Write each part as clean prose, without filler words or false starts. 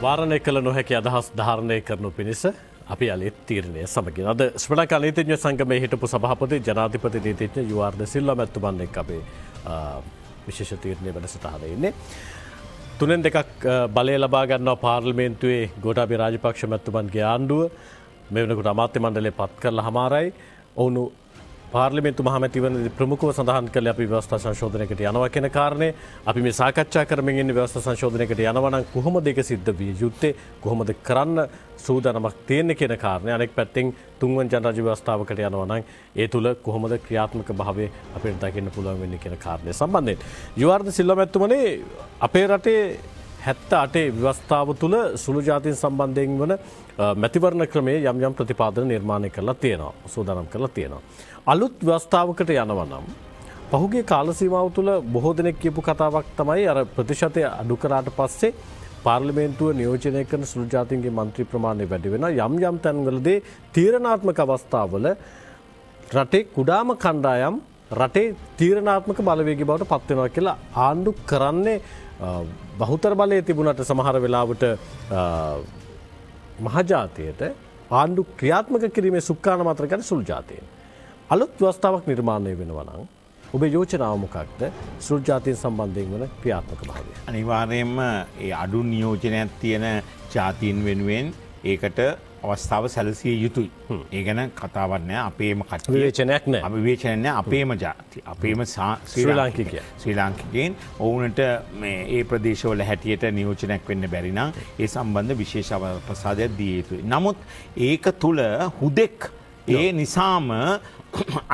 වාරණය කළ නොහැකි අදහස් ධාරණය කරනු පිණිස අපි අලෙත් තීරණය සමගින් අද ශ්‍රී ලංකා නීතිඥ සංගමයේ හිටපු සභාපති ජනාධිපති නීතිඥ යුආර් ද සිල්වා මැතිතුමන් එක්ක අපේ විශේෂ තීරණය වැඩසටහනේ ඉන්නේ. තුනෙන් දෙකක් බලය ලබා ගන්නවා පාර්ලිමේන්තුවේ ගෝඨාභය රාජපක්ෂ මැතිතුමන්ගේ ආණ්ඩුව. මේ වෙනකොට අමාත්‍ය මණ්ඩලය පත් කරලා හමාරයි. ඔවුන් පාර්ලිමේන්තු මහමැතිවරණ ප්‍රමුඛව සඳහන් කළේ අපි ව්‍යවස්ථා සංශෝධනයකට යනවා කියන කාරණේ. අපි මේ සාකච්ඡා කරමින් ඉන්නේ ව්‍යවස්ථා සංශෝධනයකට යනවා නම් කොහොමද ඒක සිද්ධ විය යුත්තේ, කොහොමද කරන්න සූදානමක් තියෙන්නේ කියන කාරණේ. අනෙක් පැත්තෙන් තුන්වන් ජනරාජ්‍ය ව්‍යවස්ථාවකට යනවා නම් ඒ තුල කොහොමද ක්‍රියාත්මක භාවය අපිට දකින්න පුළුවන් වෙන්නේ කියන කාරණේ සම්බන්ධයෙන් යුආර් ද සිල්වා මැතිතුමනි, අපේ රටේ 78 ව්‍යවස්ථාව තුළ සුළු ජාතීන් සම්බන්ධයෙන් වන මැතිවරණ ක්‍රමයේ යම් යම් ප්‍රතිපාදන නිර්මාණය කරලා තියෙනවා, සූදානම් කරලා තියෙනවා. අලුත් ව්‍යවස්ථාවකට යනවා නම් පහුගිය කාල සීමාව තුළ බොහෝ දෙනෙක් කියපු කතාවක් තමයි අර ප්‍රතිශතය අඩු කරාට පස්සේ පාර්ලිමේන්තුව නියෝජනය කරන සුළු ජාතීන්ගේ මන්ත්‍රී ප්‍රමාණය වැඩි වෙනවා. යම් යම් තැන්වලදී තීරණාත්මක අවස්ථාවල රටේ කුඩාම කණ්ඩායම් රටේ තීරණාත්මක බලවේගී බවට පත් වෙනවා කියලා ආණ්ඩු කරන්නේ බහුතර බලය තිබුණට සමහර වෙලාවට මහජාතියට ආණ්ඩු ක්‍රියාත්මක කිරීමේ සුක්කාන මාත්‍ර ගන්න සුළු ජාතීන්. අලුත් ව්‍යවස්ථාවක් නිර්මාණය වෙනවා නම් ඔබේ යෝජනාව මොකක්ද සුළු ජාතීන් සම්බන්ධයෙන් වන ක්‍රියාත්මක භාවය? අනිවාර්යයෙන්ම ඒ අඩු නියෝජනයක් තියෙන ජාතීන් වෙනුවෙන් ඒකට අවස්ථාව සැලසිය යුතුයි. ඒ ගැන කතාවක් නෑ. අපේම කට්ටිය විවේචනයක් නෑ. අපි විවේචනයක් නෑ. අපේම ජාති, අපේම ශ්‍රී ලාංකිකයන් ඔවුන්ට මේ ඒ ප්‍රදේශවල හැටියට නියෝජනයක් වෙන්න බැරි නම් ඒ සම්බන්ධ විශේෂ ප්‍රසාදයක් දිය යුතුයි. නමුත් ඒක තුල හුදෙක් ඒ නිසාම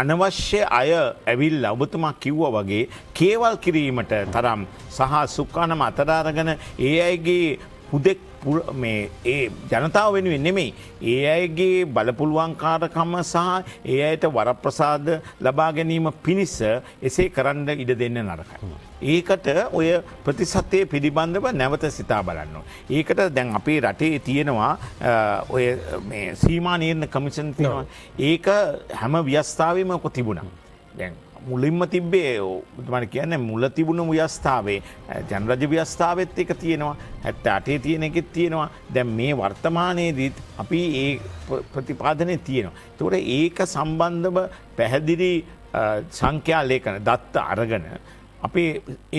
අනවශ්‍ය අය ඇවිල්ලා ඔබතුමා කිව්වා වගේ කේවල් කිරීමට තරම් සහ සුක්කානම අතදාරගෙන ඒ අයගේ හුදෙක් මේ ඒ ජනතාව වෙනුවෙන් නෙමෙයි, ඒ අයගේ බලපුලුවන්කාරකම සහ ඒ අයට වරප්‍රසාද ලබා ගැනීම පිණිස එසේ කරන්න ඉඩ දෙන්න නරකයි. ඒකට ඔය ප්‍රතිශතයේ පිළිබඳව නැවත සිතා බලන්න. ඒකට දැන් අපේ රටේ තියෙනවා ඔය මේ සීමා නිර්ණය කමිෂන් තියෙනවා. ඒක හැම ව්‍යවස්ථාවෙම ඔක තිබුණා. දැන් මුලින්ම තිබ්බේ මම කියන්නේ මුල තිබුණු ව්‍යවස්ථාවේ ජනරාජ්‍ය ව්‍යවස්ථාවෙත් එක තියෙනවා, 78 තියෙන එකෙත් තියෙනවා. දැන් මේ වර්තමානයේදීත් අපි ඒ ප්‍රතිපාදනයේ තියෙනවා. ඒතකොට ඒක සම්බන්ධව පැහැදිලි සංඛ්‍යා ලේඛන දත්ත අරගෙන අපි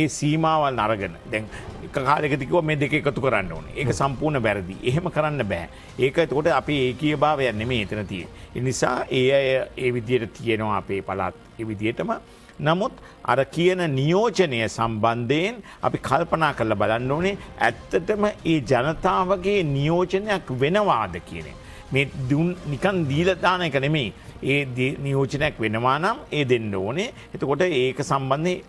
ඒ සීමාවල් අරගෙන දැන් එක කාලයකදී කිව්වා මේ දෙක එකතු කරන්න ඕනේ. ඒක සම්පූර්ණ වැරදි. එහෙම කරන්න බෑ. ඒක එතකොට අපි ඒකීයභාවයක් නෙමෙයි එතන තියෙන්නේ. ඒ නිසා ඒ අය ඒ විදිහට තියෙනවා අපේ පළාත් ඒ විදිහටම. නමුත් අර කියන නියෝජනය සම්බන්ධයෙන් අපි කල්පනා කරලා බලන්න ඕනේ ඇත්තටම ඒ ජනතාවගේ නියෝජනයක් වෙනවාද කියන එක. මේ නිකන් දීලා දාන එක නෙමෙයි. ඒ නියෝජනයක් වෙනවා නම් ඒ දෙන්න ඕනේ. එතකොට ඒක සම්බන්ධයෙන්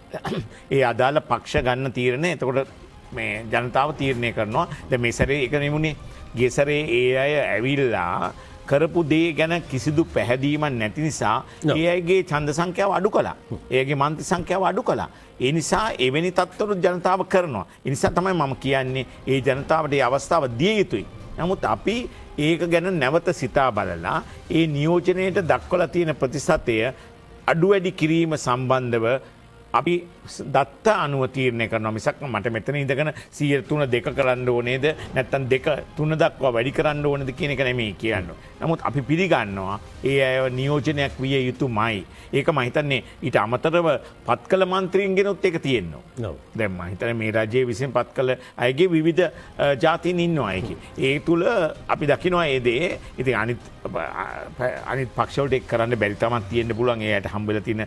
ඒ අදාළ පක්ෂ ගන්න තීරණය එතකොට මේ ජනතාව තීරණය කරනවා. දැන් මේ සැරේ ඒක නෙමුනේ. ගිය සැරේ ඒ අය ඇවිල්ලා කරපු දේ ගැන කිසිදු පැහැදීමක් නැති නිසා ඒ අයගේ ඡන්ද සංඛ්‍යාව අඩු කළා. ඒ අයගේ මන්ත්‍රී සංඛ්‍යාව අඩු කළා. ඒ නිසා එවැනි තත්ත්වවල ජනතාව කරනවා. ඒ නිසා තමයි මම කියන්නේ ඒ ජනතාවට ඒ අවස්ථාව දිය යුතුයි. නමුත් අපි ඒක ගැන නැවත සිතා බලලා ඒ නියෝජනයට දක්වලා තියෙන ප්‍රතිශතය අඩු වැඩි කිරීම සම්බන්ධව අපි දත්ත අනුව තීරණය කරනවා. මිසක් මට මෙතන ඉඳගෙන 103 දෙක කරන්න ඕනේද නැත්නම් 2 3 දක්වා වැඩි කරන්න ඕනේද කියන එක නෙමෙයි කියන්නේ. නමුත් අපි පිළිගන්නවා ඒ අය නියෝජනයක් විය යුතුමයි. ඒක මම හිතන්නේ ඊට අමතරව පත් කළ මන්ත්‍රීන්ගෙනුත් ඒක තියෙනවා. දැන් මම හිතන්නේ මේ රජයේ විසින් පත් කළ අයගේ විවිධ ජාතීන් ඉන්නවා ඒකේ. ඒ තුල අපි දකිනවා ඒ දේ. ඉතින් අනිත් පක්ෂවලට ඒක කරන්න බැරි තමක් තියෙන්න පුළුවන්. ඒ අයට හම්බෙලා තියෙන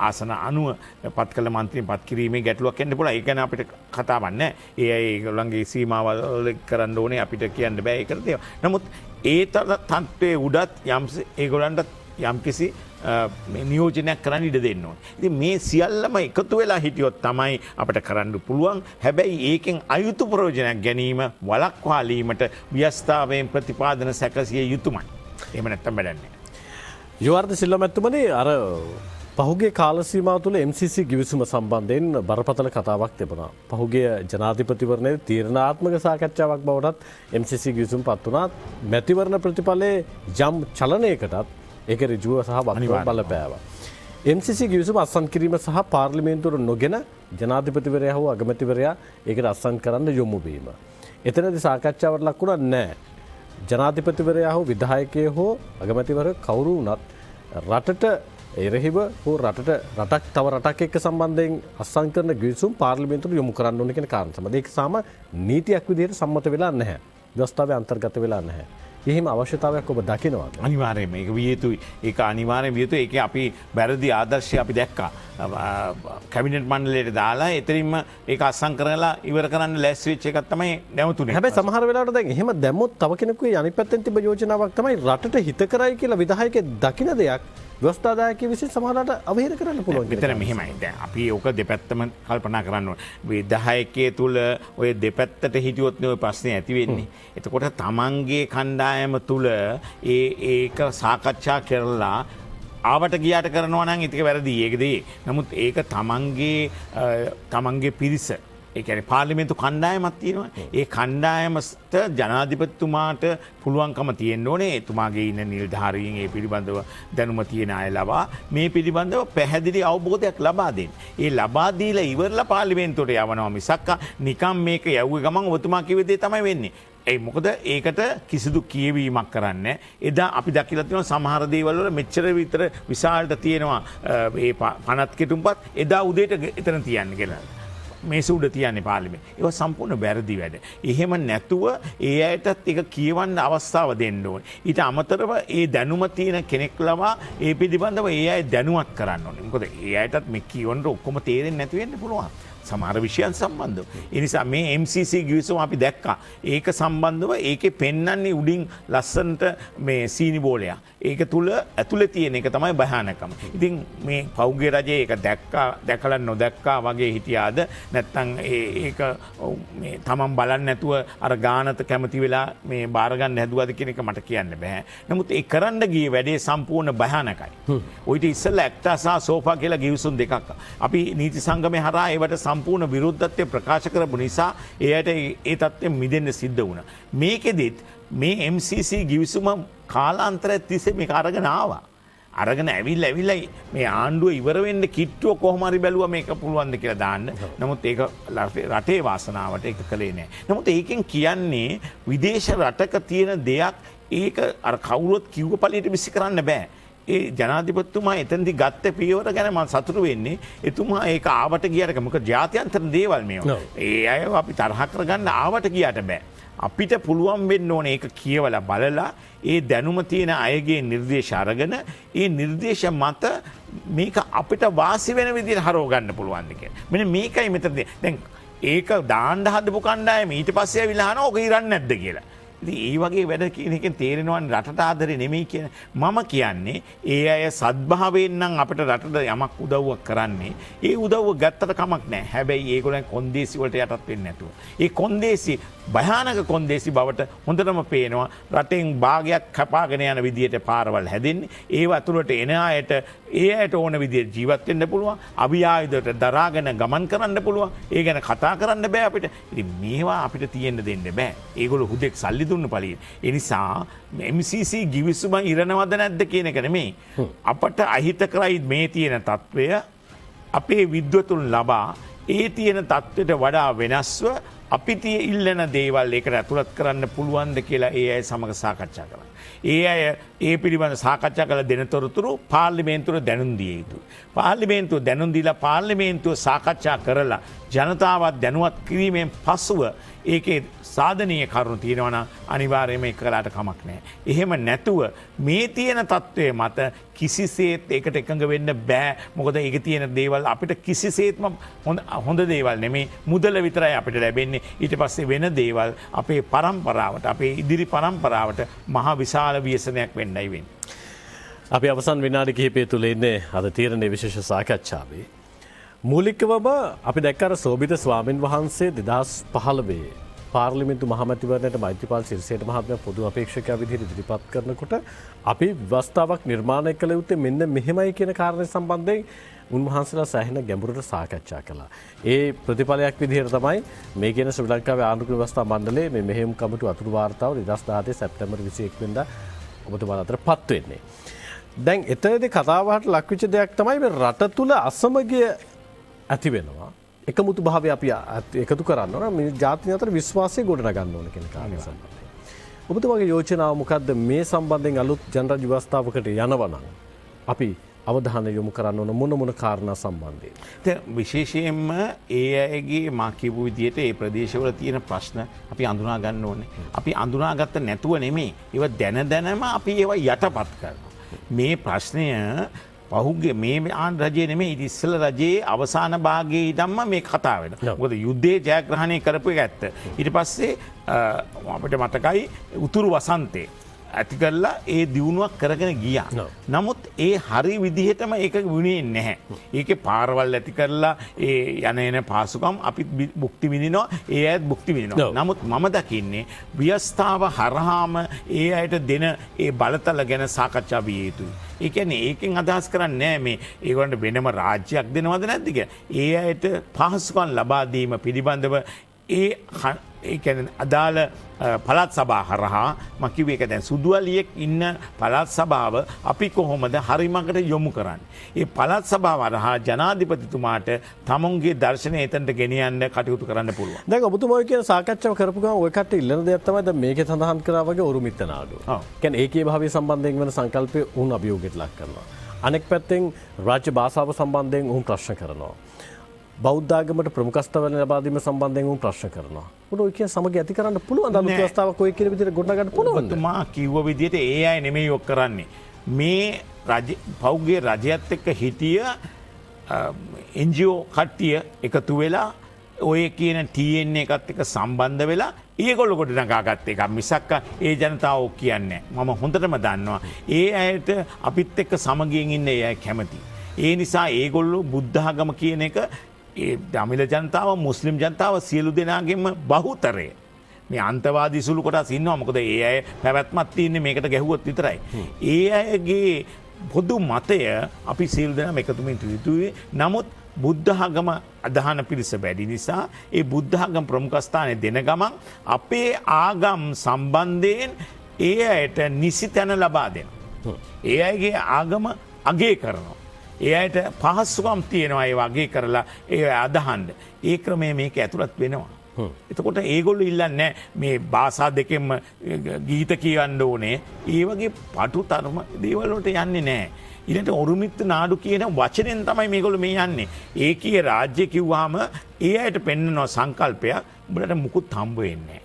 ආසන අනුව පත් කළ මන්ත්‍රීන් පත් කිරීමේ ගැටලුවක් එන්න පුළුවන්. ඒක ගැන අපිට කතාවක් නැහැ. ඒ අය ඒගොල්ලන්ගේ සීමාවල් කරන්න ඕනේ අපිට කියන්න බෑ ඒකට දේව. නමුත් ඒ තත්ත්වයේ උඩත් ඒගොල්ලන්ට යම්කිසි නියෝජනයක් කරන්න ඉඩ දෙන්න ඕනේ. ඉතින් මේ සියල්ලම එකතු වෙලා හිටියොත් තමයි අපිට කරන්න පුළුවන්. හැබැයි ඒකෙන් අයුතු ප්‍රයෝජනයක් ගැනීම වළක්වාලීමට ව්‍යවස්ථාවෙන් ප්‍රතිපාදන සැකසිය යුතුමයි. එහෙම නැත්තම් බැලන්නේ. යුආර් ද සිල්වා මැතිතුමනි, අර පහුගේ කාල සීමාව තුළ MCC ගිවිසුම සම්බන්ධයෙන් බරපතල කතාවක් තිබුණා. පහුගිය ජනාධිපතිවරණයේ තීරණාත්මක සාකච්ඡාවක් බවටත් MCC ගිවිසුම පත් වුණා. මැතිවරණ ප්‍රතිඵලයේ යම් චලනයකටත් ඒක ඍජුව සහ වක්‍රව බලපෑවා. MCC ගිවිසුම අත්සන් කිරීම සහ පාර්ලිමේන්තුවට නොගෙන ජනාධිපතිවරයා හෝ අගමැතිවරයා ඒකට අත්සන් කරන්න යොමු වීම. එතනදී සාකච්ඡාවට ලක් වුණා නැහැ. ජනාධිපතිවරයා හෝ විධායකයෝ හෝ අගමැතිවරය කවුරු වුණත් රටට එරෙහිව හෝ රටක් තව රටක් එක්ක සම්බන්ධයෙන් අත්සන් කරන ගිවිසුම් පාර්ලිමේන්තුවට යොමු කරන්න ඕන කියන කාරණා තමයි. ඒක සාම නීතියක් විදිහට සම්මත වෙලා නැහැ. ව්‍යවස්ථාවේ අන්තර්ගත වෙලා නැහැ. එහෙම අවශ්‍යතාවයක් ඔබ දකිනවා. අනිවාර්යයෙන්ම ඒක විය යුතුයි. ඒක අනිවාර්යයෙන් විය යුතුයි. ඒකේ අපි වැරදි ආදර්ශය අපි දැක්කා. කැබිනට් මණ්ඩලයට දාලා එතනින්ම ඒක අත්සන් කරලා ඉවර කරන්න ලෑස්ති වෙච්ච එකක් තමයි නැවතුනේ. හැබැයි සමහර වෙලාවට දැන් එහෙම දැම්මොත් තව කෙනෙකුගේ අනිත් පැත්තෙන් තිබ්බ යෝජනාවක් තමයි රටට හිත කරයි කියලා විධායකයෙක් දකින දෙයක් ව්‍යවස්ථාදායකයෙකු විසින් සමහරවිට අවහිර කරන්න පුළුවන්. මෙතන මෙහෙමයි. දැන් අපි ඕක දෙපැත්තම කල්පනා කරන්න ඕන. විධායකයේ තුල ඔය දෙපැත්තට හිටියොත් නේ ඔය ප්‍රශ්නේ ඇති වෙන්නේ. එතකොට තමන්ගේ කණ්ඩායම තුල ඒක සාකච්ඡා කරලා ආවට ගියාට කරනවා නම් ඒක වැරදි. ඒකදී. නමුත් ඒක තමන්ගේ පිරිස ඒ කියන්නේ පාර්ලිමේන්තු කණ්ඩායමක් තියෙනවා. ඒ කණ්ඩායමට ජනාධිපතිතුමාට පුළුවන්කම තියෙන්න ඕනේ එතුමාගේ ඉන්න නිලධාරීන් ඒ පිළිබඳව දැනුම තියෙන අය ලබා මේ පිළිබඳව පැහැදිලි අවබෝධයක් ලබා දෙන්න. ඒ ලබා දීලා ඉවරලා පාර්ලිමේන්තුවට යවනවා මිසක් නිකම් මේක යවුවේ ගමන් ඔබතුමා කිව්ව දේ තමයි වෙන්නේ. ඒ මොකද ඒකට කිසිදු කියවීමක් කරන්නේ. එදා අපි දැකලා තියෙනවා සමහර දේවල් වල මෙච්චර විතර විශාලට තියෙනවා මේ පනත් කෙටුම්පත් එදා උදේට එතන තියන්නේ කියලා. මේස උඩ තියන්නේ පාර්ලිමේ. ඒක සම්පූර්ණ වැරදි වැඩ. එහෙම නැතුව ඒ අයටත් ඒක කියවන්න අවස්ථාව දෙන්න ඕනේ. ඊට අමතරව ඒ දැනුම තියෙන කෙනෙක් ලවා ඒ පිළිබඳව ඒ අය දැනුවත් කරන්න ඕනේ. මොකද ඒ අයටත් මේ කියවන්න ඔක්කොම තේරෙන්නේ නැති වෙන්න පුළුවන්. සමහර විෂයන් සම්බන්ධව. ඒ නිසා මේ MCC ගිවිසුම අපි දැක්කා. ඒක සම්බන්ධව ඒකේ පෙන්වන්නේ උඩින් ලස්සනට මේ සීනි බෝලයක්. ඒක තුල ඇතුලේ තියෙන එක තමයි භයානකම. ඉතින් මේ පෞද්ගලික රජයේ ඒක දැකලා නොදැක්කා වගේ හිටියාද නැත්නම් ඒක මේ තමන් බලන්නේ නැතුව අර ගානට කැමති වෙලා මේ බාර ගන්න හැදුවද කියන එක මට කියන්න බෑ. නමුත් ඒ කරන්න ගියේ වැඩේ සම්පූර්ණ භයානකයි. ඔයිට ඉස්සෙල්ලා ඇක්ටා සහ සෝෆා කියලා ගිවිසුම් දෙකක්. අපි නීති සංගමේ හරහා ඒවට සම්පූර්ණ විරුද්ධත්වය ප්‍රකාශ කරපු නිසා එයට ඒ තත්ත්වෙන් මිදෙන්න සිද්ධ වුණා. මේකෙදිත් මේ MCC ගිවිසුම කාලාන්තරයක් තිස්සේ මේක අරගෙන ආවා. අරගෙන ඇවිල්ලා මේ ආණ්ඩුව ඉවර වෙන්න කිට්ටුව කොහොම හරි බැලුවා මේක පුළුවන්ද කියලා දාන්න. නමුත් ඒක රටේ වාසනාවට ඒක කළේ නැහැ. නමුත් ඒකෙන් කියන්නේ විදේශ රටක තියෙන දෙයක් ඒක අර කවුරුත් කිව්ව පළියට විසි කරන්න බෑ. ඒ ජනාධිපතිතුමා එතනදි ගත්ත පියවර ගැන මම සතුටු වෙන්නේ. එතුමා ඒක ආවට ගියට මොකද ජාත්‍යන්තර දේවල් මේවා. ඒ අය අපි තරහ කරගන්න ආවට ගියට බෑ. අපිට පුළුවන් වෙන්න ඕනේ ඒක කියවලා බලලා ඒ දැනුම තියෙන අයගේ නිර්දේශ අරගෙන ඒ නිර්දේශ මත මේක අපිට වාසි වෙන විදිහට හරව ගන්න පුළුවන්ද කියලා. මෙන්න මේකයි මෙතන දැන් ඒක දාන්න හදපු කණ්ඩායම ඊට පස්සේ ඇවිල්ලා අහනවා ඔක ඉරන්නේ නැද්ද කියලා. ඉතින් ඒ වගේ වැඩ කියන එකෙන් තේරෙනවනේ රටට ආදරේ නෙමෙයි කියන. මම කියන්නේ ඒ අය සද්භාවයෙන් නම් අපිට රටට යමක් උදව්වක් කරන්නේ. ඒ උදව්ව ගත්තට කමක් නැහැ. හැබැයි ඒගොල්ලන් කොන්දේසි වලට යටත් වෙන්නේ නැතුව. ඒ කොන්දේසි භයානක කොන්දේසි බවට හොඳටම පේනවා. රටෙන් භාගයක් කපාගෙන යන විදියට පාරවල් හැදෙන්නේ. ඒව ඇතුළට එන අයට ඒ අයට ඕන විදියට ජීවත් වෙන්න පුළුවන්. අභිආයුධයට දරාගෙන ගමන් කරන්න පුළුවන්. ඒ ගැන කතා කරන්න බෑ අපිට. ඉතින් මේවා අපිට තියෙන්න දෙන්න බෑ. ඒගොල්ලෝ හුදෙක් සල්ලි දුන්න පළියෙන්. ඒ නිසා MCC ගිවිසුම ඉරනවද නැද්ද කියන එක නෙමෙයි. අපට අහිතකරයි මේ තියෙන තත්වය අපේ විද්වතුන් ලබා ඒ තියෙන තත්ත්වයට වඩා වෙනස්ව අපි ඉල්ලන දේවල් ඒකට ඇතුළත් කරන්න පුළුවන්ද කියලා ඒ අය සමග සාකච්ඡා කරන්න. ඒ අය ඒ පිළිබඳ සාකච්ඡා කළ දෙන තොරතුරු පාර්ලිමේන්තුවට දැනුම් දිය යුතුයි. පාර්ලිමේන්තුව දැනුම් දීලා පාර්ලිමේන්තුව සාකච්ඡා කරලා ජනතාවත් දැනුවත් කිරීමෙන් පසුව ඒකේ සාධනීය කරුණු තියෙනවා නම් අනිවාර්යයෙන්ම ඒක කළාට කමක් නැහැ. එහෙම නැතුව මේ තියෙන තත්ත්වයේ මත කිසිසේත් ඒකට එකඟ වෙන්න බෑ. මොකද ඒකේ තියෙන දේවල් අපිට කිසිසේත්ම හොඳ දේවල් නෙමෙයි. මුදල විතරයි අපිට ලැබෙන්නේ. ඊට පස්සේ වෙන දේවල් අපේ පරම්පරාවට අපේ ඉදිරි පරම්පරාවට මහ විශාල ව්‍යසනයක් වෙන්නයි වෙන්නේ. අපි අවසන් විනාඩි කිහිපය තුළ ඉන්නේ අද තීරණයේ විශේෂ සාකච්ඡාවේ. මූලිකවම අපි දැක්ක අර සෝබිත ස්වාමින් වහන්සේ 2015 පාර්ලිමේන්තු මහමැතිවරණයට මෛත්‍රීපාල සිරිසේන මහත්මයා පොදු අපේක්ෂකයා විදිහට ඉදිරිපත් කරනකොට අපි ව්‍යවස්ථාවක් නිර්මාණය කළ යුත්තේ මෙන්න මෙහෙමයි කියන කාරණේ සම්බන්ධයෙන් උන්වහන්සේලා සෑහෙන ගැඹුරට සාකච්ඡා කළා. ඒ ප්‍රතිඵලයක් විදිහට තමයි මේ කියන ශ්‍රී ලංකාවේ ආණ්ඩුක්‍රම ව්‍යවස්ථා මණ්ඩලයේ මේ මෙහෙයුම් කමිටු අතුරු වාර්තාව 2017 සැප්තැම්බර් 21 වෙනිදා ඔබතුමාලා අතරපත් වෙන්නේ. දැන් එතනදී කතාවහට ලක්විච්ච දෙයක් තමයි මේ රට තුල අසමගිය ඇති වෙනවා. එකමුතු භාවය අපි එකතු කරන්න ඕන මේ ජාතිය අතර විශ්වාසය ගොඩනගන්න ඕන කියන කාරණය සම්බන්ධයෙන්. ඔබතුමාගේ යෝජනාව මොකද්ද මේ සම්බන්ධයෙන් අලුත් ජනරාජ්‍ය ව්‍යවස්ථාවකට යනවා නම් අපි අවධානය යොමු කරන්න ඕන මොන කාරණා සම්බන්ධයෙන්? විශේෂයෙන්ම ඒ අයගේ මා කියපු විදිහට ඒ ප්‍රදේශවල තියෙන ප්‍රශ්න අපි අඳුනා ගන්න ඕනේ. අපි අඳුනාගත්ත නැතුව නෙමෙයි. ඒවා දැනම අපි ඒවා යටපත් කරනවා. මේ ප්‍රශ්නය පහුගේ මේ ආන් රජයේ නෙමෙයි ඉතිස්සල රජයේ අවසාන භාගයේ ඉඳන්ම මේ කතා වෙනවා. මොකද යුද්ධයේ ජයග්‍රහණය කරපු එක ඇත්ත. ඊට පස්සේ අපිට මතකයි උතුරු වසන්තේ ඇති කරලා ඒ දියුණුවක් කරගෙන ගියා. නමුත් ඒ හරි විදිහටම ඒක වුණේ නැහැ. ඒකේ පාරවල් ඇති කරලා ඒ යන එන පාසුකම් අපි භුක්ති විඳිනවා, ඒ අයත් භුක්ති විඳිනවා. නමුත් මම දකින්නේ ව්‍යවස්ථාව හරහාම ඒ අයට දෙන ඒ බලතල ගැන සාකච්ඡා විය යුතුයි. ඒ කියන්නේ ඒකෙන් අදහස් කරන්නේ නැහැ මේ ඒගොල්ලන්ට වෙනම රාජ්‍යයක් දෙනවද නැද්ද කියලා. ඒ අයට පහසුකම් ලබා දීම පිළිබඳව ඒ කියන්නේ අදාළ පළාත් සභා හරහා මම කිව්වේ ඒක දැන් සුදුවලියෙක් ඉන්න පළාත් සභාව අපි කොහොමද හරිමකට යොමු කරන්නේ? ඒ පළාත් සභාව හරහා ජනාධිපතිතුමාට තමුන්ගේ දර්ශනය එතනට ගෙනියන්න කටයුතු කරන්න පුළුවන්. දැන් ඔබතුමා කියන සාකච්ඡාව කරපු ගමන් ඔය කට්ටිය ඉල්ලන දෙයක් තමයි දැන් මේකේ සඳහන් කරා වගේ ඔරුමිත්ත නාඩුව. කියන්නේ ඒකේ භාවය සම්බන්ධයෙන් වෙන සංකල්පය උන් අභියෝගයට ලක් කරනවා. අනෙක් පැත්තෙන් රාජ්‍ය භාෂාව සම්බන්ධයෙන් උන් ප්‍රශ්න කරනවා. බෞද්ධ ආගමට ප්‍රමුඛස්ථාන ලබා දීම සම්බන්ධයෙන් උන් ප්‍රශ්න කරනවා. මොන ඔය කියන සමගිය ඇති කරන්න පුළුවන් අලුත් ව්‍යවස්ථාවක් ඔය කියන විදිහට ගොඩනගන්න පුළුවන්ද? ඔබතුමා කිව්ව විදිහට ඒ අය නෙමෙයි ඔක් කරන්නේ. මේ පෞද්ගලික රජයත් එක්ක හිටිය NGO කට්ටිය එකතු වෙලා ඔය කියන TN එකත් එක්ක සම්බන්ධ වෙලා ඒගොල්ලෝ ගොඩනගාගත්ත එක මිසක් ඒ ජනතාව ඔක් කියන්නේ නැහැ. මම හොඳටම දන්නවා. ඒ අයට අපිත් එක්ක සමගියෙන් ඉන්න ඒ අය කැමති. ඒ නිසා ඒගොල්ලෝ බුද්ධ ආගම කියන එක ඒ දමිළ ජනතාව මුස්ලිම් ජනතාව සියලු දෙනාගෙම බහුතරය මේ අන්තවාදී සුළු කොටස් ඉන්නවා. මොකද ඒ අය පැවැත්මක් තියෙන්නේ මේකට ගැහුවොත් විතරයි. ඒ අයගේ පොදු මතය අපි සියලු දෙනාම එකතු වෙන්න යුතුයි. නමුත් බුද්ධ ආගම අදහන පිරිස වැඩි නිසා ඒ බුද්ධ ආගම ප්‍රමුඛස්ථානය දෙන ගමන් අපේ ආගම් සම්බන්ධයෙන් ඒ අයට නිසි තැන ලබා දෙනවා. ඒ අයගේ ආගම අගය කරනවා. ඒ අයට පහසුකම් තියෙනවා ඒ වගේ කරලා ඒ අදහන්න. ඒ ක්‍රමය මේක ඇතුළත් වෙනවා. එතකොට ඒගොල්ලෝ ඉල්ලන්නේ මේ භාෂා දෙකෙන්ම ගීත කියවන්න ඕනේ. ඒ වගේ පටු තරම දේවල් වලට යන්නේ නැහැ. ඊළඟට ඔරුමිත්ත නාඩු කියන වචනෙන් තමයි මේගොල්ලෝ මේ යන්නේ. ඒකීය රාජ්‍ය කිව්වහම ඒ අයට පෙන්වන සංකල්පයක් උඹලට මුකුත් හම්බ වෙන්නේ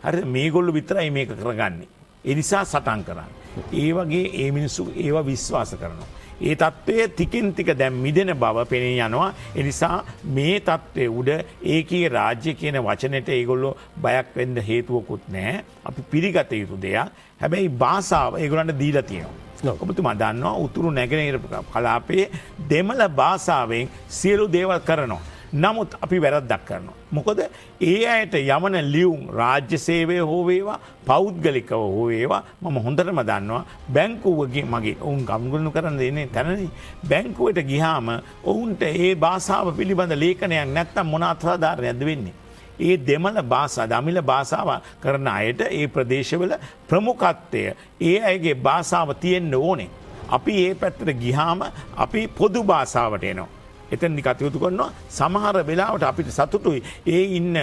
නැහැ. හරිද? මේගොල්ලෝ විතරයි මේක කරගන්නේ. ඒ නිසා සටන් කරන්නේ. ඒ වගේ ඒ මිනිස්සු ඒවා විශ්වාස කරනවා. ඒ තත්ත්වය ටිකින් ටික දැන් මිදෙන බව පෙනී යනවා. ඒ නිසා මේ තත්ත්වයේ උඩ ඒකීය රාජ්‍ය කියන වචනෙට ඒගොල්ලෝ බයක් වෙන්න හේතුවකුත් නැහැ. අපි පිළිගත යුතු දෙයක්. හැබැයි භාෂාව ඒගොල්ලන්ට දීලා තියෙනවා. ඔබතුමා දන්නවා උතුරු නැගෙනහිර කලාපයේ දෙමළ භාෂාවෙන් සියලු දේවල් කරනවා. නමුත් අපි වැරද්දක් කරනවා. මොකද ඒ අයට යමන ලියුම් රාජ්‍ය සේවය හෝ වේවා පෞද්ගලිකව හෝ වේවා මම හොඳටම දන්නවා බැංකුවගේ මගේ ඔවුන් ගම්ගුණ කරන්න දෙන්නේ තැනදී බැංකුවට ගියාම ඔවුන්ට ඒ භාෂාව පිළිබඳ ලේඛනයක් නැත්තම් මොන අත්අඩංගුවක්ද වෙන්නේ? ඒ දෙමළ භාෂා දමිළ භාෂාව කරන අයට ඒ ප්‍රදේශවල ප්‍රමුඛත්වය ඒ අයගේ භාෂාව තියෙන්න ඕනේ. අපි ඒ පැත්තට ගියාම අපි පොදු භාෂාවට එනවා. එතනදි කටයුතු කරනවා. සමහර වෙලාවට අපිට සතුටුයි ඒ ඉන්න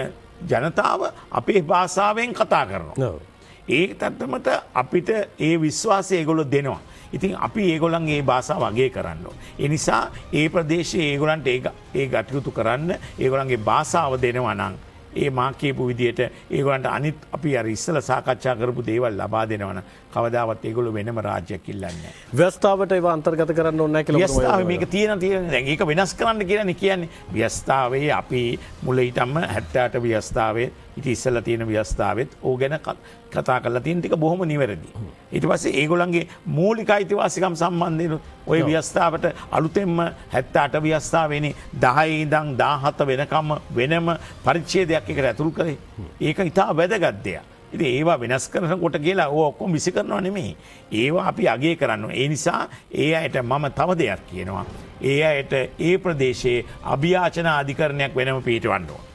ජනතාව අපේ භාෂාවෙන් කතා කරනවා. ඒ තත්ත්වයට අපිට ඒ විශ්වාසය ඒගොල්ලෝ දෙනවා. ඉතින් අපි ඒගොල්ලන්ගේ ඒ භාෂාව අගය කරන්න ඕන. ඒ නිසා ඒ ප්‍රදේශයේ ඒගොල්ලන්ට ඒ කටයුතු කරන්න ඒගොල්ලන්ගේ භාෂාව දෙනවා නම් ඒ මා කියපු විදිහට ඒගොල්ලන්ට අනිත් අපි අර ඉස්සලා සාකච්ඡා කරපු දේවල් ලබා දෙනවනම් කවදාවත් ඒගොල්ලෝ වෙනම රාජ්‍යයක් ඉල්ලන්නේ නැහැ. ව්‍යවස්ථාවට ඒවා අන්තර්ගත කරන්න ඕනේ නැහැ කියලා ව්‍යවස්ථාවේ මේක තියෙන දැන් ඒක වෙනස් කරන්න කියලානේ කියන්නේ. ව්‍යවස්ථාවේ අපි මුල ඊටම 78 ව්‍යවස්ථාවේ ඉතින් ඉස්සලා තියෙන ව්‍යවස්ථාවෙත් ඕක ගැන කතා කරලා තියෙන ටික බොහොම නිවැරදි. ඊට පස්සේ ඒගොල්ලන්ගේ මූලික අයිතිවාසිකම් සම්බන්ධයෙන් ওই ව්‍යවස්ථාවට අලුතෙන්ම 78 ව්‍යවස්ථාවේනේ 10 ඉඳන් 17 වෙනකම් වෙනම පරිච්ඡේදයක් එකට ඇතුළු කරේ. ඒක ඉතා වැදගත් දෙයක්. ඉතින් ඒවා වෙනස් කරනකොට කියලා ඕවා ඔක්කොම විසි කරනවා නෙමෙයි. ඒවා අපි අගය කරන්න ඕනේ. ඒ නිසා ඒ අයට මම තව දෙයක් කියනවා. ඒ අයට ඒ ප්‍රදේශයේ අභියාචන අධිකරණයක් වෙනම පිටවන්න ඕන.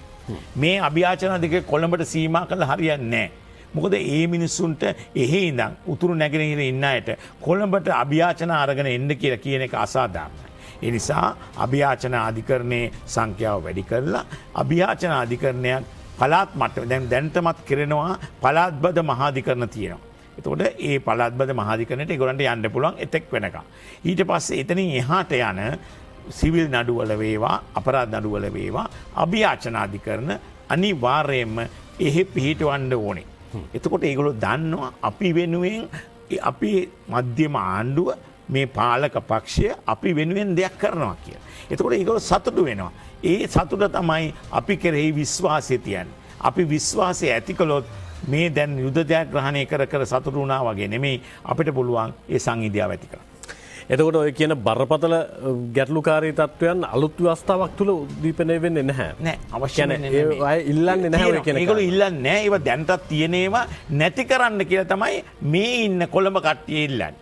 මේ අභියාචන අධිකරණය කොළඹට සීමා කළා හරියන්නේ නැහැ. මොකද ඒ මිනිස්සුන්ට එහෙ ඉඳන් උතුරු නැගෙනහිර ඉන්න අයට කොළඹට අභියාචන අරගෙන එන්න කියලා කියන එක අසාධාරණයි. ඒ නිසා අභියාචන අධිකරණයේ සංඛ්‍යාව වැඩි කරලා අභියාචන අධිකරණයක් පළාත් මට්ටම දැනටමත් කරනවා පළාත්බද මහාධිකරණ තියෙනවා. එතකොට ඒ පළාත්බද මහාධිකරණයට ඒගොල්ලන්ට යන්න පුළුවන් එතෙක් වෙනකම්. ඊට පස්සේ එතනින් එහාට යන සිවිල් නඩුවල වේවා අපරාධ නඩුවල වේවා අභියාචනාධිකරණ අනිවාර්යයෙන්ම එහෙ පිහිටවන්න ඕනේ. එතකොට ඒගොල්ලෝ දන්නවා අපි වෙනුවෙන් අපි මධ්‍යම ආණ්ඩුව මේ පාලක පක්ෂය අපි වෙනුවෙන් දෙයක් කරනවා කියලා. එතකොට ඒගොල්ලෝ සතුටු වෙනවා. ඒ සතුට තමයි අපි කෙරෙහි විශ්වාසය තියන්නේ. අපි විශ්වාසය ඇති කළොත් මේ දැන් යුද ජයග්‍රහණය කර සතුටු වුණා වගේ නෙමෙයි අපිට පුළුවන් ඒ සංහිඳියාව ඇති කරන්න. එතකොට ඔය කියන බරපතල ගැටලුකාරී තත්ත්වයන් අලුත් ව්‍යවස්ථාවක් තුළ උද්දීපනය වෙන්නේ නැහැ. නෑ අවශ්‍ය ඉල්ලන්නේ නැහැ ඔය කියන එක. ඒගොල්ලෝ ඉල්ලන්නේ නැහැ. ඒවා දැන්ටත් තියෙන ඒවා නැති කරන්න කියලා තමයි මේ ඉන්න කොළඹ කට්ටිය ඉල්ලන්නේ.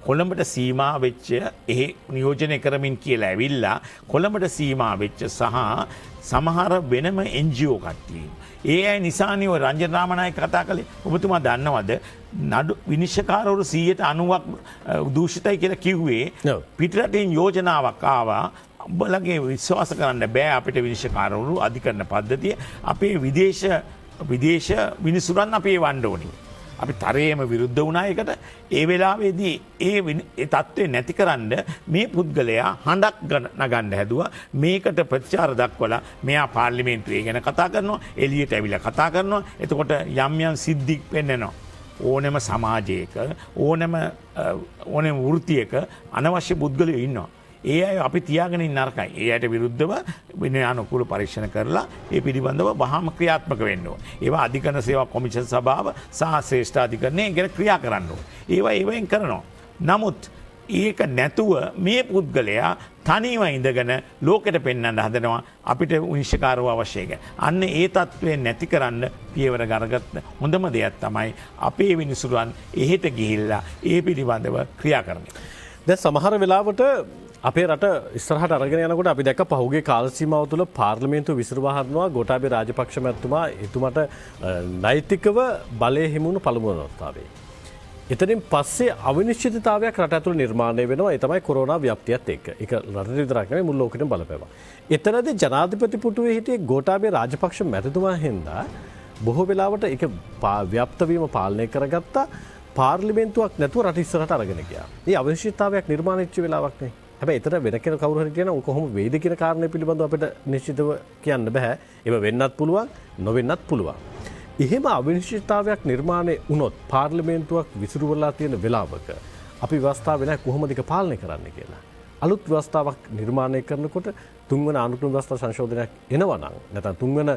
කොළඹට සීමා වෙච්ච එහි නියෝජනය කරමින් කියලා ඇවිල්ලා කොළඹට සීමා වෙච්ච සහ සමහර වෙනම NGO කට්ටිය. ඒ අය නිසානේ ඔය රංජන රාමනායක කතා කළේ. ඔබතුමා දන්නවද නඩු විනිශ්චයකාරවරු 90% දූෂිතයි කියලා කිව්වේ පිටරටින් යෝජනාවක් ආවා. ඔබලගේ විශ්වාස කරන්න බෑ අපිට විනිශ්චයකාරවරු අධිකරණ පද්ධතිය අපේ විදේශ විනිසුරන් අපි වන්න ඕනේ. අපි තරයේම විරුද්ධ වුණා එකට. ඒ වෙලාවේදී ඒ තත්ත්වය නැති කරන්න මේ පුද්ගලයා හඬක් නගන්න හැදුවා. මේකට ප්‍රතිචාර දක්වලා මෙයා පාර්ලිමේන්තුවේ ගැන කතා කරනවා, එළියට ඇවිල්ලා කතා කරනවා. එතකොට යම් සිද්ධි පෙන්නනවා. ඕනෙම සමාජයක ඕනෙම වෘත්තියක අනවශ්‍ය පුද්ගලයෝ ඉන්නවා. ඒ අය අපි තියාගෙන ඉන්න නරකයි. ඒ අයට විරුද්ධව විනයානුකූල පරීක්ෂණ කරලා ඒ පිළිබඳව වහාම ක්‍රියාත්මක වෙන්න ඕන. ඒවා අධිකරණ සේවා කොමිෂන් සභාව සහ ශ්‍රේෂ්ඨ අධිකරණය ගැන ක්‍රියා කරන්න ඕන. ඒවෙන් කරනවා. නමුත් ඒක නැතුව මේ පුද්ගලයා තනිව ඉඳගෙන ලෝකෙට පෙන්වන්න හදනවා අපිට විනිශ්චයකාරව අවශ්‍යයි. අන්න ඒ තත්ත්වය නැති කරන්න පියවර ගන්නගත්ත හොඳම දෙයක් තමයි අපේ විනිසුරුවන් එහෙට ගිහිල්ලා ඒ පිළිබඳව ක්‍රියා කරන්නේ. දැන් සමහර වෙලාවට අපේ රට ඉස්සරහට අරගෙන යනකොට අපි දැක්ක පහුගිය කාල සීමාව තුළ පාර්ලිමේන්තුව විසිරුවා හදනවා ගෝඨාභය රාජපක්ෂ මැතිතුමා එතුමට නෛතිකව බලය හිමුණු පළමු අවස්ථාවේ. එතනින් පස්සේ අවිනිශ්චිතතාවයක් රට ඇතුළේ නිර්මාණය වෙනවා. ඒ තමයි කොරෝනා ව්‍යාප්තියත් එක්ක. ඒක රටේ විතරක් නෙවෙයි මුළු ලෝකෙටම බලපෑවා. එතනදී ජනාධිපති පුටුවේ හිටියේ ගෝඨාභය රාජපක්ෂ මැතිතුමා හින්දා බොහෝ වෙලාවට ඒක ව්‍යාප්ත වීම පාලනය කරගත්තා. පාර්ලිමේන්තුවක් නැතුව රට ඉස්සරහට අරගෙන ගියා. මේ අවිනිශ්චිතතාවයක් නිර්මාණය වෙච්ච වෙලාවක් නේ. හැබැයි එතන වෙන කෙනෙක් කවුරු හරි කියනවා කොහොම වේද කියන කාරණේ පිළිබඳව අපිට නිශ්චිතව කියන්න බෑ. ඒක වෙන්නත් පුළුවන්, නොවෙන්නත් පුළුවන්. එහෙම අවිනිශ්චිතතාවයක් නිර්මාණය වුණොත් පාර්ලිමේන්තුවක් විසිරුවලා තියෙන වෙලාවක අපි ව්‍යවස්ථාව වෙන කොහොමද ඒක පාලනය කරන්න කියලා. අලුත් ව්‍යවස්ථාවක් නිර්මාණය කරනකොට තුන්වන අනුක්‍රම ව්‍යවස්ථා සංශෝධනයක් එනවා නම් නැත්නම් තුන්වන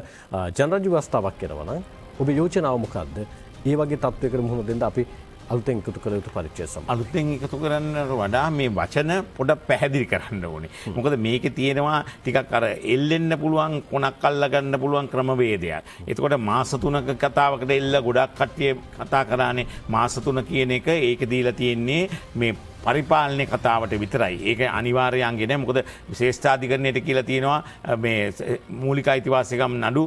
ජනරජ ව්‍යවස්ථාවක් එනවා නම් ඔබේ යෝජනාව මොකද්ද? ඒ වගේ තත්ත්වයකට මුහුණ දෙන්න අපි අලුතෙන් එකතු කළ යුතු පරිච්ඡේද සමග. අලුතෙන් එකතු කරන්නට වඩා මේ වචන පොඩක් පැහැදිලි කරන්න ඕනේ. මොකද මේකේ තියෙනවා ටිකක් අර එල්ලෙන්න පුළුවන් කොනක් අල්ලගන්න පුළුවන් ක්‍රමවේදයක්. එතකොට මාස 3ක කතාවකට එල්ල ගොඩක් කට්ටිය කතා කරානේ මාස 3 කියන එක ඒක දීලා තියෙන්නේ මේ පරිපාලනය කතාවට විතරයි. ඒක අනිවාර්යයන්ගේ නෑ. මොකද ශ්‍රේෂ්ඨාධිකරණයට කියලා තියෙනවා මේ මූලික අයිතිවාසිකම් නඩු